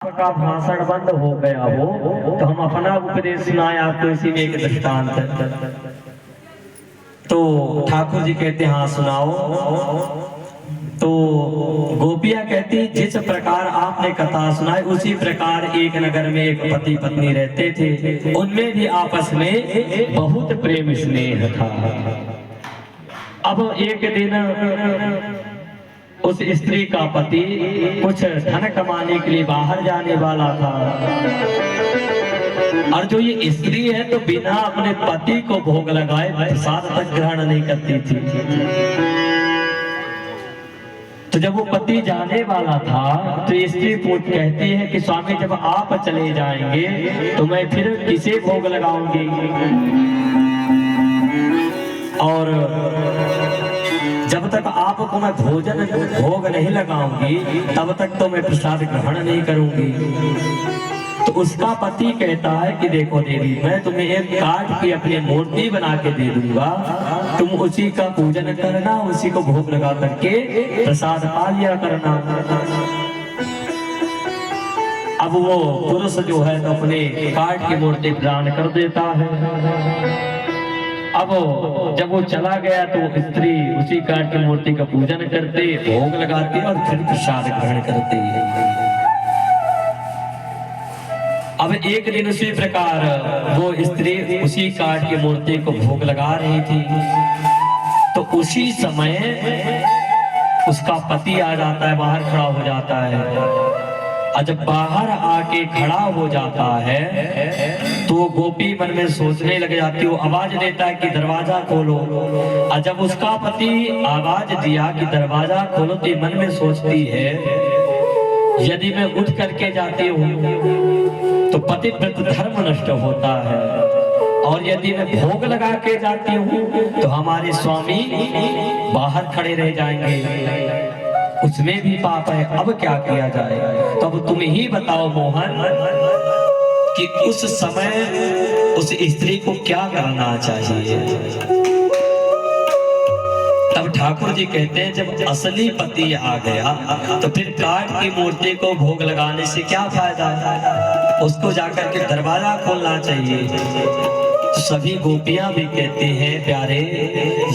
आपका भाषण बंद हो गया हो तो हम अपना उपदेश सुनाए आपको इसी में एक दृष्टांत है। तो ठाकुर जी कहते हाँ सुनाओ। तो गोपियां कहती जिस प्रकार आपने कथा सुनाई उसी प्रकार एक नगर में एक पति पत्नी रहते थे, उनमें भी आपस में बहुत प्रेम स्नेह था। अब एक दिन उस स्त्री का पति कुछ धन कमाने के लिए बाहर जाने वाला था, और जो ये स्त्री है तो बिना अपने पति को भोग लगाए प्रसाद तक ग्रहण नहीं करती थी। तो जब वो पति जाने वाला था तो स्त्री कहती है कि स्वामी जब आप चले जाएंगे तो मैं फिर किसे भोग लगाऊंगी, और जब तक आपको मैं भोजन भोग नहीं लगाऊंगी तब तक तो मैं प्रसाद ग्रहण नहीं करूंगी। तो उसका पति कहता है कि देखो देवी, मैं तुम्हें एक काठ की अपनी मूर्ति बना के दे दूंगा, तुम उसी का पूजन करना, उसी को भोग लगा करके प्रसाद पा लिया करना। अब वो पुरुष जो है तो अपने काठ की मूर्ति प्रदान कर देता है। अब जब वो चला गया तो स्त्री उसी काठ की मूर्ति का पूजन करते, भोग लगाती और फिर प्रसाद ग्रहण करती। अब एक दिन उसी प्रकार वो स्त्री उसी काठ की मूर्ति को भोग लगा रही थी, तो उसी समय उसका पति आ जाता है, बाहर खड़ा हो जाता है। और जब बाहर आके खड़ा हो जाता है तो गोपी मन में सोचने लग जाती है, वो आवाज देता है कि दरवाजा खोलो। और जब उसका पति आवाज दिया कि दरवाजा खोलो तो मन में सोचती है यदि मैं उठ करके जाती हूँ तो पतिव्रत धर्म नष्ट होता है, और यदि मैं भोग लगा के जाती हूँ तो हमारे स्वामी बाहर खड़े रह जाएंगे, उसमें भी पाप है। अब क्या किया जाए? तो अब तुम ही बताओ मोहन कि उस समय उस स्त्री को क्या करना चाहिए। तब ठाकुर जी कहते हैं जब असली पति आ गया तो फिर काठ की मूर्ति को भोग लगाने से क्या फायदा, उसको जाकर के दरवाजा खोलना चाहिए। तो सभी गोपियां भी कहते हैं प्यारे,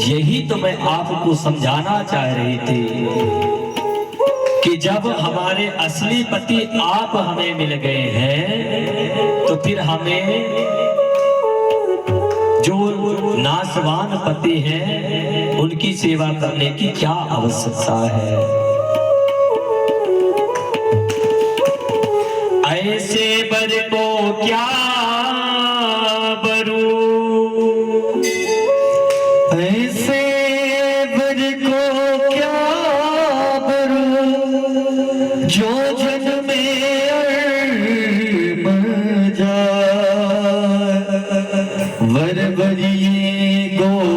यही तो मैं आपको समझाना चाह रही थी कि जब हमारे असली पति आप हमें मिल गए हैं तो फिर हमें जो नासवान पति हैं उनकी सेवा करने की क्या आवश्यकता है। ऐसे बर को क्या बरू, ऐसे बर को क्या बरू, जो जन में मर जाए वर बरिए गो